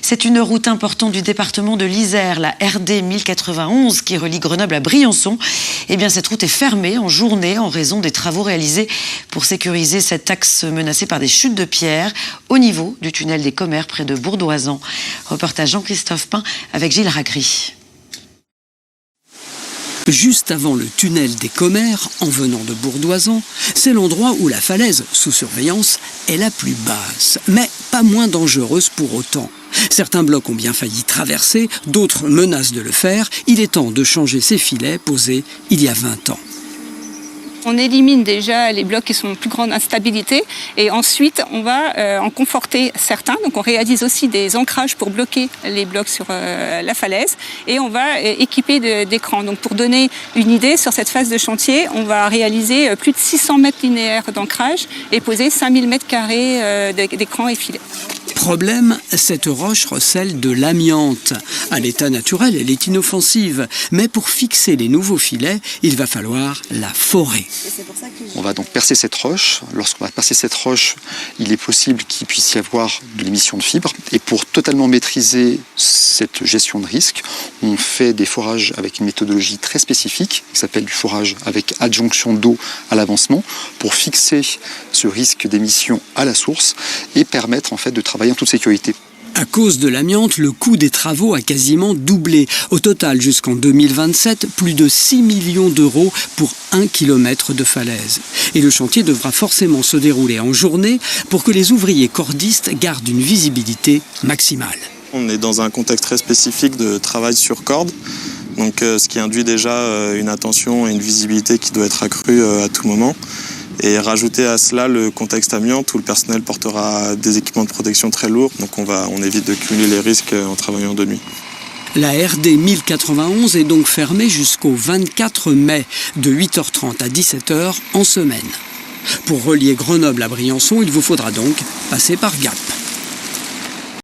C'est une route importante du département de l'Isère, la RD 1091 qui relie Grenoble à Briançon. Eh bien, cette route est fermée en journée en raison des travaux réalisés pour sécuriser cet axe menacé par des chutes de pierre au niveau du tunnel des Commères près de Bourdoisan. Reportage Jean-Christophe Pain avec Gilles Ragry. Juste avant le tunnel des Commères, en venant de Bourdoisan, c'est l'endroit où la falaise, sous surveillance, est la plus basse, mais pas moins dangereuse pour autant. Certains blocs ont bien failli traverser, d'autres menacent de le faire. Il est temps de changer ces filets posés il y a 20 ans. On élimine déjà les blocs qui sont en plus grande instabilité et ensuite on va en conforter certains. Donc on réalise aussi des ancrages pour bloquer les blocs sur la falaise et on va équiper d'écrans. Donc pour donner une idée, sur cette phase de chantier, on va réaliser plus de 600 mètres linéaires d'ancrage et poser 5000 mètres carrés d'écrans et filets. Problème, cette roche recèle de l'amiante. À l'état naturel, elle est inoffensive. Mais pour fixer les nouveaux filets, il va falloir la forer. On va donc percer cette roche. Lorsqu'on va percer cette roche, il est possible qu'il puisse y avoir de l'émission de fibres. Et pour totalement maîtriser cette gestion de risque, on fait des forages avec une méthodologie très spécifique, qui s'appelle du forage avec adjonction d'eau à l'avancement, pour fixer ce risque d'émission à la source et permettre en fait de travailler en toute sécurité. À cause de l'amiante, le coût des travaux a quasiment doublé. Au total, jusqu'en 2027, plus de 6 millions d'euros pour 1 kilomètre de falaise. Et le chantier devra forcément se dérouler en journée pour que les ouvriers cordistes gardent une visibilité maximale. On est dans un contexte très spécifique de travail sur corde, donc ce qui induit déjà une attention et une visibilité qui doit être accrue à tout moment. Et rajouter à cela le contexte amiante où le personnel portera des équipements de protection très lourds. Donc on évite de cumuler les risques en travaillant de nuit. La RD 1091 est donc fermée jusqu'au 24 mai, de 8h30 à 17h en semaine. Pour relier Grenoble à Briançon, il vous faudra donc passer par Gap.